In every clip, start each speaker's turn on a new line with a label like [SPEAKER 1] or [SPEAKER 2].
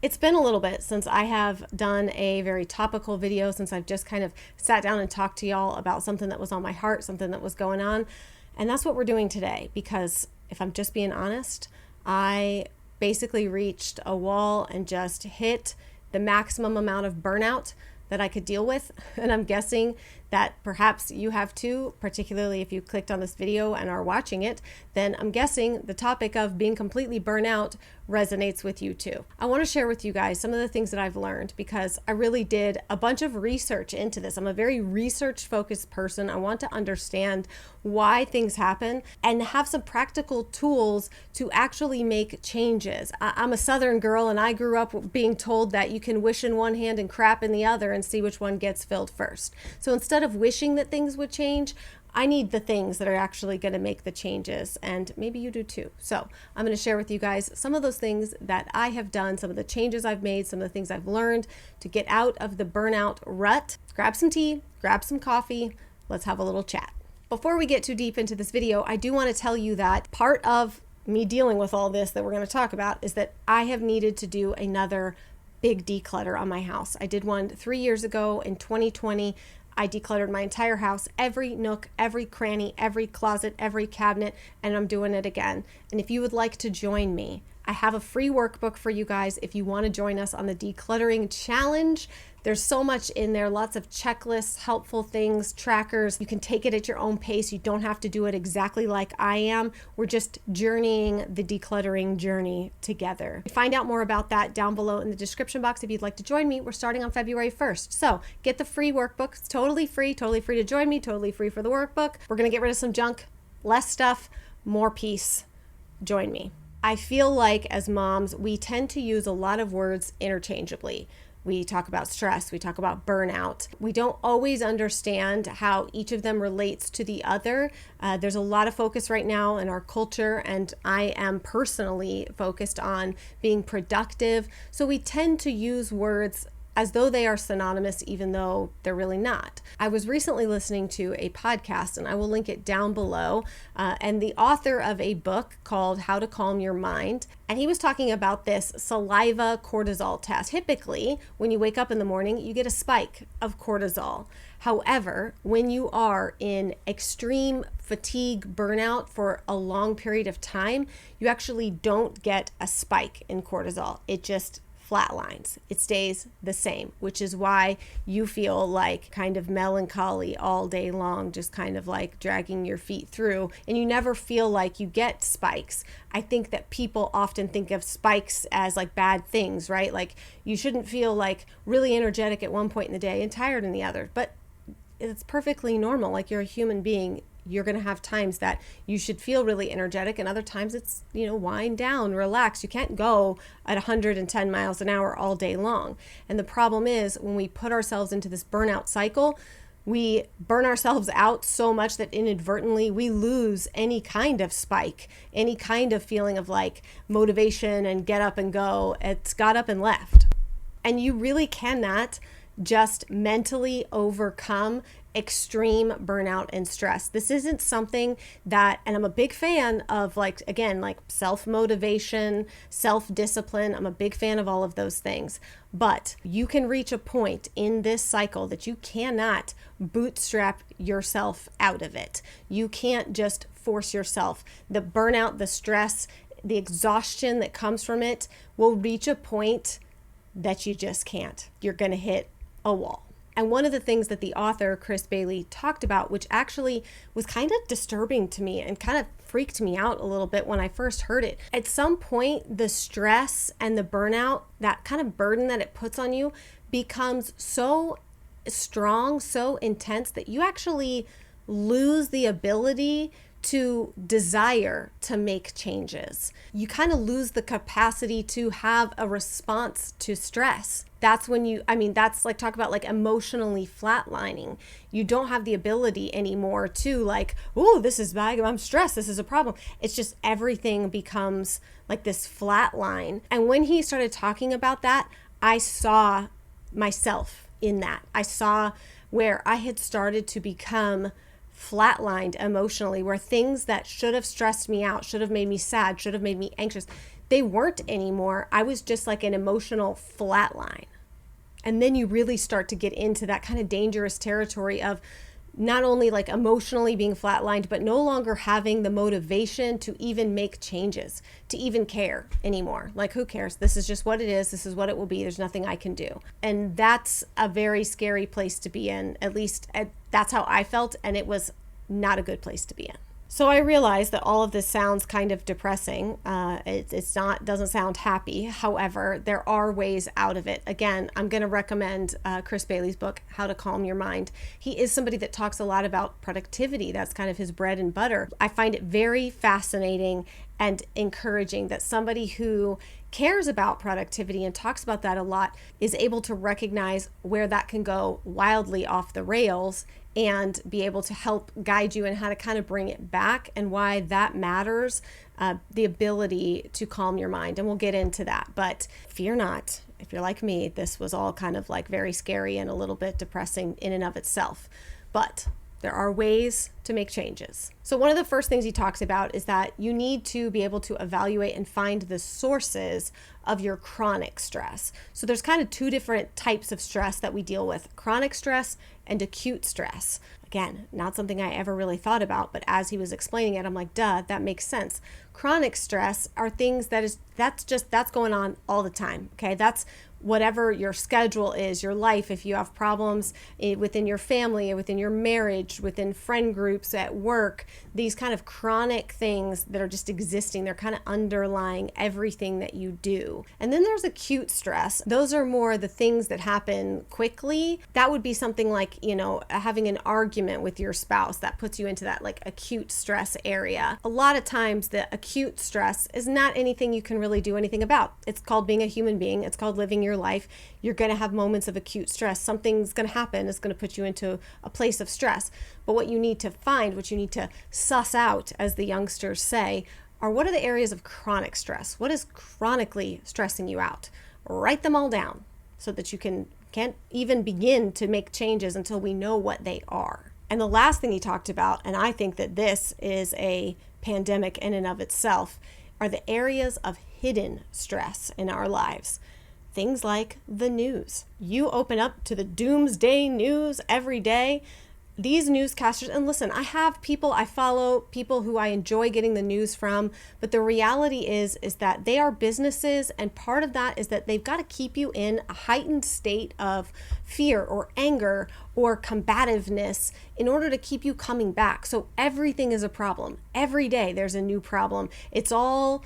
[SPEAKER 1] It's been a little bit since I have done a very topical video, since I've just kind of sat down and talked to y'all about something that was on my heart, something that was going on. And that's what we're doing today, because if I'm just being honest, I basically reached a wall and just hit the maximum amount of burnout that I could deal with. And I'm guessing that perhaps you have too, particularly if you clicked on this video and are watching it, then I'm guessing the topic of being completely burnt out resonates with you too. I want to share with you guys some of the things that I've learned, because I really did a bunch of research into this. I'm a very research focused person. I want to understand why things happen and have some practical tools to actually make changes. I'm a Southern girl, and I grew up being told that you can wish in one hand and crap in the other and see which one gets filled first. So instead of wishing that things would change, I need the things that are actually going to make the changes, and maybe you do too. So I'm going to share with you guys some of those things that I have done, some of the changes I've made, some of the things I've learned to get out of the burnout rut. Grab some tea, grab some coffee, let's have a little chat. Before we get too deep into this video, I do want to tell you that part of me dealing with all this that we're going to talk about is that I have needed to do another big declutter on my house. I did one 3 years ago in 2020. I decluttered my entire house, every nook, every cranny, every closet, every cabinet, and I'm doing it again. And if you would like to join me, I have a free workbook for you guys if you want to join us on the decluttering challenge. There's so much in there, lots of checklists, helpful things, trackers. You can take it at your own pace. You don't have to do it exactly like I am. We're just journeying the decluttering journey together. Find out more about that down below in the description box if you'd like to join me. We're starting on February 1st. So get the free workbook. It's totally free to join me, totally free for the workbook. We're going to get rid of some junk, less stuff, more peace. Join me. I feel like as moms, we tend to use a lot of words interchangeably. We talk about stress, we talk about burnout. We don't always understand how each of them relates to the other. There's a lot of focus right now in our culture, and I am personally focused on being productive. So we tend to use words as though they are synonymous, even though they're really not. I was recently listening to a podcast, and I will link it down below, and the author of a book called How to Calm Your Mind, and he was talking about this saliva cortisol test. Typically, when you wake up in the morning, you get a spike of cortisol. However, when you are in extreme fatigue, burnout for a long period of time, you actually don't get a spike in cortisol. It just flatlines. It stays the same, which is why you feel like kind of melancholy all day long, just kind of like dragging your feet through, and you never feel like you get spikes. I think that people often think of spikes as like bad things, right? Like you shouldn't feel like really energetic at one point in the day and tired in the other, but it's perfectly normal. Like you're a human being. You're going to have times that you should feel really energetic, and other times it's, wind down, relax. You can't go at 110 miles an hour all day long. And the problem is when we put ourselves into this burnout cycle, we burn ourselves out so much that inadvertently we lose any kind of spike, any kind of feeling of like motivation and get up and go. It's got up and left. And you really cannot just mentally overcome extreme burnout and stress. This isn't something that, and I'm a big fan of like self-motivation, self-discipline. I'm a big fan of all of those things, but you can reach a point in this cycle that you cannot bootstrap yourself out of it. You can't just force yourself. The burnout, the stress, the exhaustion that comes from it will reach a point that you just can't. You're going to hit a wall. And one of the things that the author, Chris Bailey, talked about, which actually was kind of disturbing to me and kind of freaked me out a little bit when I first heard it. At some point, the stress and the burnout, that kind of burden that it puts on you, becomes so strong, so intense that you actually lose the ability to desire to make changes. You kind of lose the capacity to have a response to stress. That's when that's like, talk about like emotionally flatlining. You don't have the ability anymore to like, oh, this is bad, I'm stressed, this is a problem. It's just everything becomes like this flat line. And when he started talking about that, I saw myself in that. I saw where I had started to become flatlined emotionally, where things that should have stressed me out, should have made me sad, should have made me anxious, they weren't anymore. I was just like an emotional flatline. And then you really start to get into that kind of dangerous territory of not only like emotionally being flatlined, but no longer having the motivation to even make changes, to even care anymore. Like, who cares? This is just what it is. This is what it will be. There's nothing I can do. And that's a very scary place to be in. At least that's how I felt. And it was not a good place to be in. So I realize that all of this sounds kind of depressing. Doesn't sound happy. However, there are ways out of it. Again, I'm going to recommend Chris Bailey's book, How to Calm Your Mind. He is somebody that talks a lot about productivity. That's kind of his bread and butter. I find it very fascinating and encouraging that somebody who cares about productivity and talks about that a lot is able to recognize where that can go wildly off the rails and be able to help guide you in how to kind of bring it back and why that matters, the ability to calm your mind. And we'll get into that. But fear not, if you're like me, this was all kind of like very scary and a little bit depressing in and of itself. But there are ways to make changes. So one of the first things he talks about is that you need to be able to evaluate and find the sources of your chronic stress. So there's kind of two different types of stress that we deal with: chronic stress and acute stress. Again, not something I ever really thought about, but as he was explaining it, I'm like, duh, that makes sense. Chronic stress are things that's going on all the time. Okay. That's whatever your schedule is, your life. If you have problems within your family, within your marriage, within friend groups, at work, these kind of chronic things that are just existing, they're kind of underlying everything that you do. And then there's acute stress. Those are more the things that happen quickly. That would be something like, having an argument with your spouse. That puts you into that like acute stress area. A lot of times the acute stress is not anything you can really do anything about. It's called being a human being. It's called living your life. You're going to have moments of acute stress. Something's going to happen. It's going to put you into a place of stress. But what you need to find, what you need to suss out, as the youngsters say, are what are the areas of chronic stress? What is chronically stressing you out? Write them all down so that you can't even begin to make changes until we know what they are. And the last thing he talked about, and I think that this is a pandemic in and of itself, are the areas of hidden stress in our lives. Things like the news. You open up to the doomsday news every day. These newscasters, and listen, I follow people who I enjoy getting the news from, but the reality is that they are businesses, and part of that is that they've got to keep you in a heightened state of fear or anger or combativeness in order to keep you coming back. So everything is a problem. Every day there's a new problem. It's all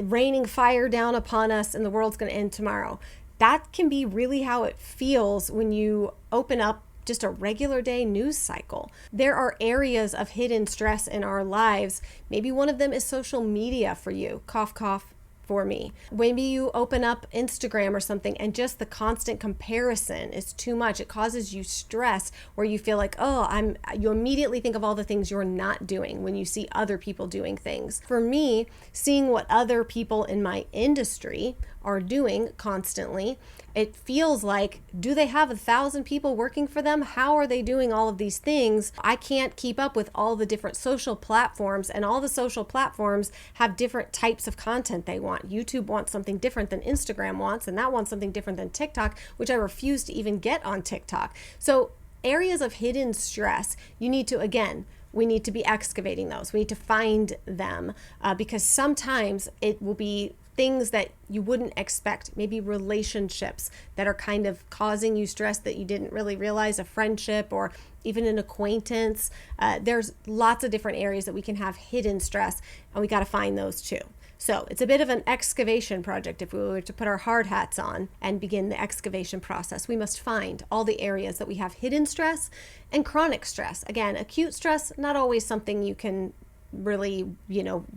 [SPEAKER 1] raining fire down upon us and the world's going to end tomorrow. That can be really how it feels when you open up just a regular day news cycle. There are areas of hidden stress in our lives. Maybe one of them is social media for you. Cough, cough. For me. Maybe you open up Instagram or something and just the constant comparison is too much. It causes you stress where you feel like, you immediately think of all the things you're not doing when you see other people doing things. For me, seeing what other people in my industry are doing constantly, it feels like, do they have 1,000 people working for them? How are they doing all of these things? I can't keep up with all the different social platforms, and all the social platforms have different types of content they want. YouTube wants something different than Instagram wants, and that wants something different than TikTok, which I refuse to even get on TikTok. So areas of hidden stress, we need to be excavating those. We need to find them because sometimes it will be things that you wouldn't expect, maybe relationships that are kind of causing you stress that you didn't really realize, a friendship or even an acquaintance. There's lots of different areas that we can have hidden stress, and we got to find those too. So it's a bit of an excavation project. If we were to put our hard hats on and begin the excavation process, we must find all the areas that we have hidden stress and chronic stress. Again, acute stress, not always something you can really,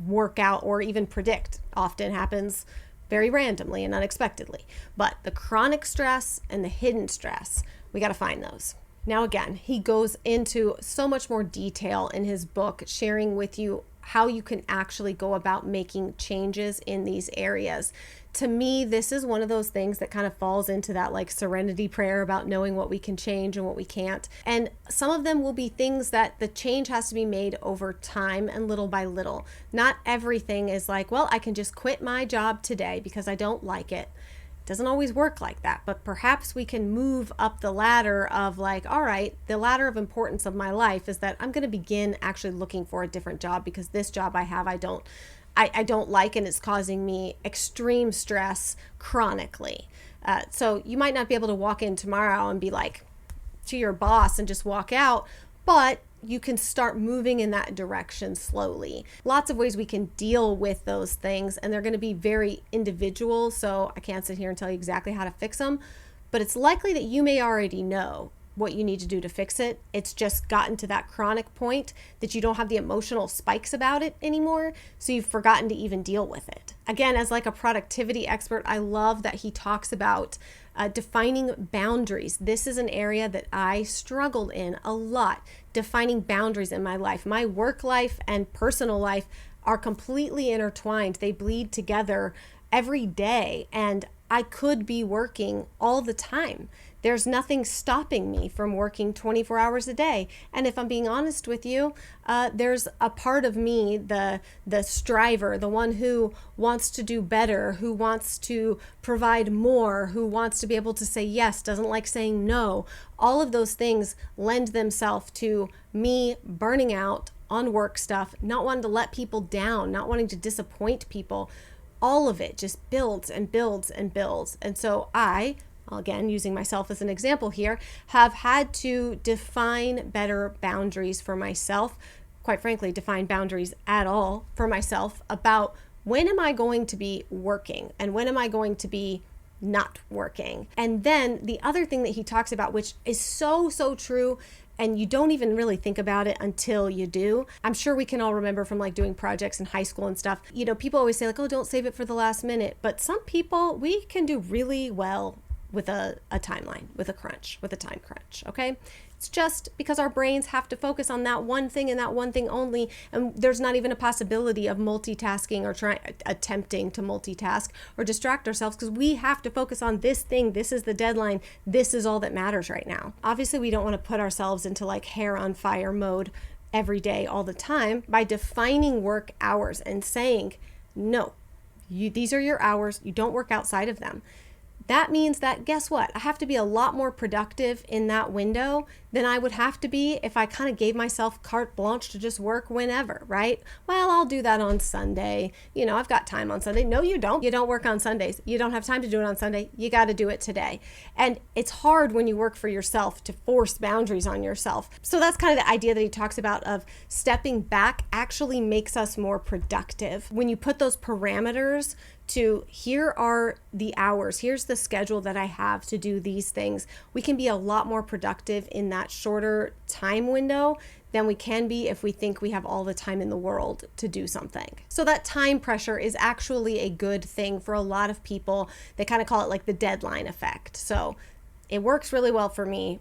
[SPEAKER 1] work out or even predict. Often happens very randomly and unexpectedly. But the chronic stress and the hidden stress, we got to find those. Now, again, he goes into so much more detail in his book, sharing with you how you can actually go about making changes in these areas. To me, this is one of those things that kind of falls into that like serenity prayer about knowing what we can change and what we can't. And some of them will be things that the change has to be made over time and little by little. Not everything is like, well, I can just quit my job today because I don't like it. It doesn't always work like that, but perhaps we can move up the ladder of like, all right, the ladder of importance of my life is that I'm going to begin actually looking for a different job because this job I have, I don't like, and it's causing me extreme stress chronically. So you might not be able to walk in tomorrow and be like to your boss and just walk out, but you can start moving in that direction slowly. Lots of ways we can deal with those things, and they're going to be very individual. So I can't sit here and tell you exactly how to fix them, but it's likely that you may already know what you need to do to fix it. It's just gotten to that chronic point that you don't have the emotional spikes about it anymore, so you've forgotten to even deal with it. Again, as like a productivity expert, I love that he talks about defining boundaries. This is an area that I struggled in a lot, defining boundaries in my life. My work life and personal life are completely intertwined. They bleed together every day, and I could be working all the time. There's nothing stopping me from working 24 hours a day. And if I'm being honest with you, there's a part of me, the striver, the one who wants to do better, who wants to provide more, who wants to be able to say yes, doesn't like saying no. All of those things lend themselves to me burning out on work stuff, not wanting to let people down, not wanting to disappoint people. All of it just builds and builds and builds. And so I, again, using myself as an example here, have had to define better boundaries for myself, quite frankly, define boundaries at all for myself about when am I going to be working and when am I going to be not working. And then the other thing that he talks about, which is so true, and you don't even really think about it until you do. I'm sure we can all remember from like doing projects in high school and stuff. You know, people always say like, oh, don't save it for the last minute. But some people, we can do really well with a timeline, with a time crunch, okay? It's just because our brains have to focus on that one thing and that one thing only, and there's not even a possibility of multitasking or attempting to multitask or distract ourselves because we have to focus on this thing. This is the deadline. This is all that matters right now. Obviously, we don't want to put ourselves into like hair on fire mode every day, all the time. By defining work hours and saying, no, these are your hours. You don't work outside of them. That means that, guess what? I have to be a lot more productive in that window than I would have to be if I kind of gave myself carte blanche to just work whenever, right? Well, I'll do that on Sunday. You know, I've got time on Sunday. No, you don't. You don't work on Sundays. You don't have time to do it on Sunday. You got to do it today. And it's hard when you work for yourself to force boundaries on yourself. So that's kind of the idea that he talks about of stepping back actually makes us more productive. When you put those parameters to here are the hours, here's the schedule that I have to do these things, we can be a lot more productive in that shorter time window than we can be if we think we have all the time in the world to do something. So that time pressure is actually a good thing for a lot of people. They kind of call it like the deadline effect. So it works really well for me,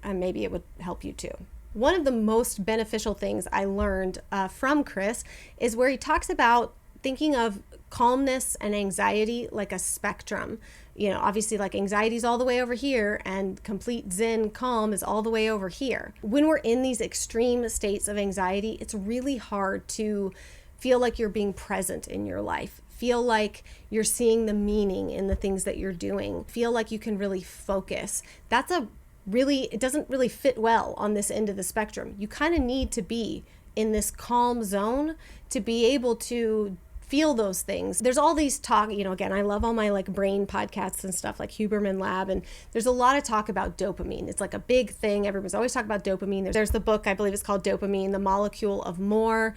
[SPEAKER 1] and maybe it would help you too. One of the most beneficial things I learned from Chris is where he talks about thinking of calmness and anxiety like a spectrum. You know, obviously like anxiety is all the way over here and complete zen calm is all the way over here. When we're in these extreme states of anxiety, it's really hard to feel like you're being present in your life. Feel like you're seeing the meaning in the things that you're doing. Feel like you can really focus. It doesn't really fit well on this end of the spectrum. You kind of need to be in this calm zone to be able to feel those things. There's all these talk, you know, again, I love all my like brain podcasts and stuff like Huberman Lab, and there's a lot of talk about dopamine. It's like a big thing. Everyone's always talking about dopamine. There's the book, I believe it's called Dopamine, The Molecule of More.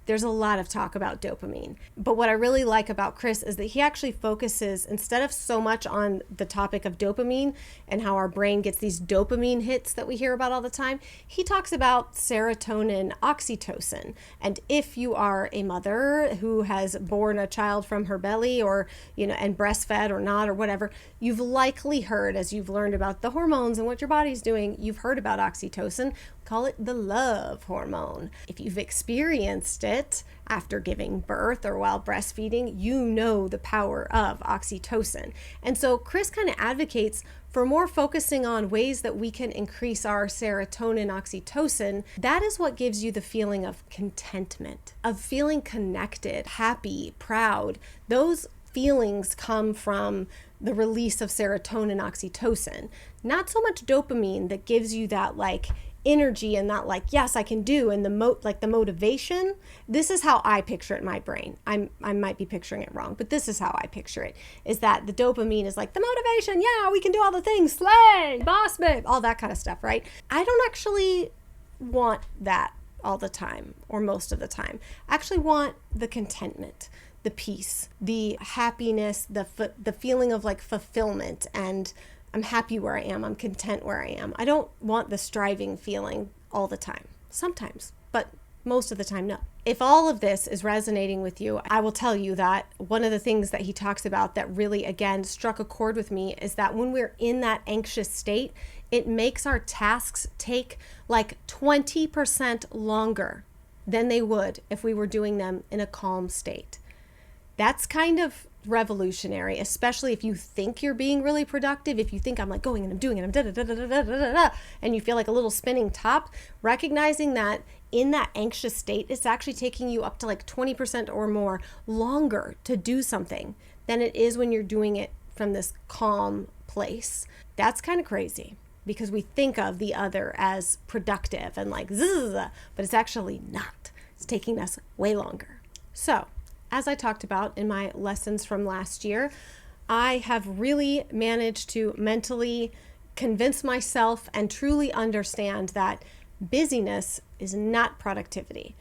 [SPEAKER 1] There's a lot of talk about dopamine. But what I really like about Chris is that he actually focuses, instead of so much on the topic of dopamine and how our brain gets these dopamine hits that we hear about all the time, he talks about serotonin, oxytocin. And if you are a mother who has born a child from her belly or, you know, and breastfed or not or whatever, you've likely heard, as you've learned about the hormones and what your body's doing, you've heard about oxytocin. Call it the love hormone. If you've experienced it, it after giving birth or while breastfeeding, you know the power of oxytocin. And so Chris kind of advocates for more focusing on ways that we can increase our serotonin, oxytocin. That is what gives you the feeling of contentment, of feeling connected, happy, proud. Those feelings come from the release of serotonin, oxytocin, not so much dopamine that gives you that like energy and that like, yes, I can do, and the motivation. This is how I picture it in my brain. I might be picturing it wrong, but this is how I picture it, is that the dopamine is like the motivation. Yeah, we can do all the things, slay, boss babe, all that kind of stuff, right? I don't actually want that all the time or most of the time. I actually want the contentment, the peace, the happiness, the feeling of like fulfillment, and I'm happy where I am. I'm content where I am. I don't want the striving feeling all the time. Sometimes, but most of the time, no. If all of this is resonating with you, I will tell you that one of the things that he talks about that really, again, struck a chord with me is that when we're in that anxious state, it makes our tasks take like 20% longer than they would if we were doing them in a calm state. That's kind of revolutionary, especially if you think you're being really productive. If you think I'm like going and I'm doing it, I'm da da da da da da da, and you feel like a little spinning top, recognizing that in that anxious state, it's actually taking you up to like 20% or more longer to do something than it is when you're doing it from this calm place. That's kind of crazy because we think of the other as productive and like zzz, but it's actually not. It's taking us way longer. So, as I talked about in my lessons from last year, I have really managed to mentally convince myself and truly understand that busyness is not productivity.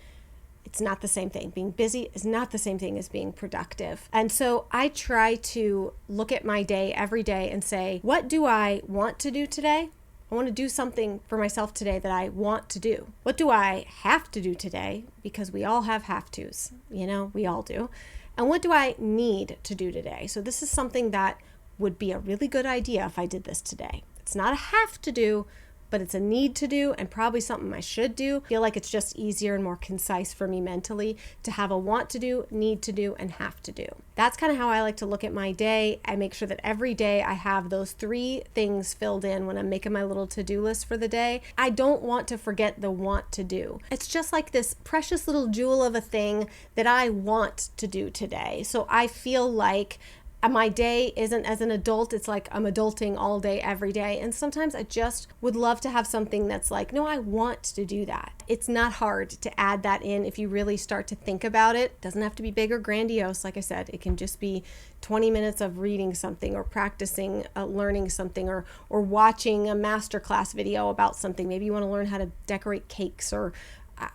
[SPEAKER 1] It's not the same thing. Being busy is not the same thing as being productive. And so I try to look at my day every day and say, what do I want to do today? I want to do something for myself today that I want to do. What do I have to do today? Because we all have have tos, we all do. And what do I need to do today? So this is something that would be a really good idea if I did this today. It's not a have to do, but it's a need to do and probably something I should do. I feel like it's just easier and more concise for me mentally to have a want to do, need to do, and have to do. That's kind of how I like to look at my day. I make sure that every day I have those 3 things filled in when I'm making my little to-do list for the day. I don't want to forget the want to do. It's just like this precious little jewel of a thing that I want to do today. So I feel like my day isn't, as an adult, it's like I'm adulting all day, every day. And sometimes I just would love to have something that's like, no, I want to do that. It's not hard to add that in if you really start to think about it. It doesn't have to be big or grandiose. Like I said, it can just be 20 minutes of reading something or practicing, learning something, or watching a masterclass video about something. Maybe you want to learn how to decorate cakes, or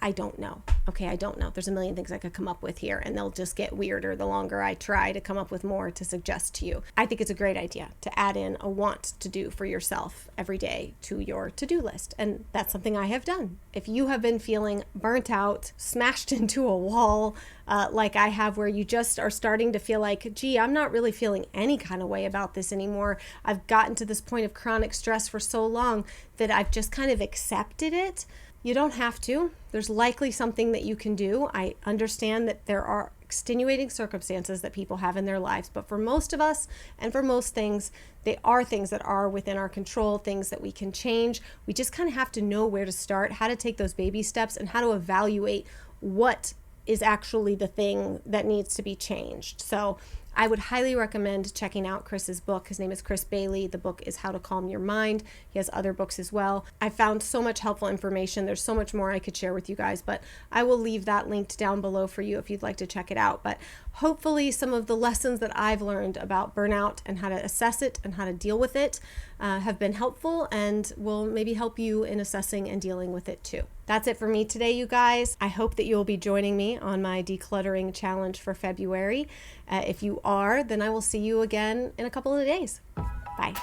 [SPEAKER 1] I don't know. Okay, I don't know. There's a million things I could come up with here, and they'll just get weirder the longer I try to come up with more to suggest to you. I think it's a great idea to add in a want to do for yourself every day to your to-do list, and that's something I have done. If you have been feeling burnt out, smashed into a wall, like I have, where you just are starting to feel like, gee, I'm not really feeling any kind of way about this anymore. I've gotten to this point of chronic stress for so long that I've just kind of accepted it. You don't have to. There's likely something that you can do. I understand that there are extenuating circumstances that people have in their lives, but for most of us and for most things, they are things that are within our control, things that we can change. We just kind of have to know where to start, how to take those baby steps, and how to evaluate what is actually the thing that needs to be changed. So I would highly recommend checking out Chris's book. His name is Chris Bailey. The book is How to Calm Your Mind. He has other books as well. I found so much helpful information. There's so much more I could share with you guys, but I will leave that linked down below for you if you'd like to check it out. But hopefully some of the lessons that I've learned about burnout and how to assess it and how to deal with it have been helpful and will maybe help you in assessing and dealing with it too. That's it for me today, you guys. I hope that you'll be joining me on my decluttering challenge for February. If you are, then I will see you again in a couple of days. Bye.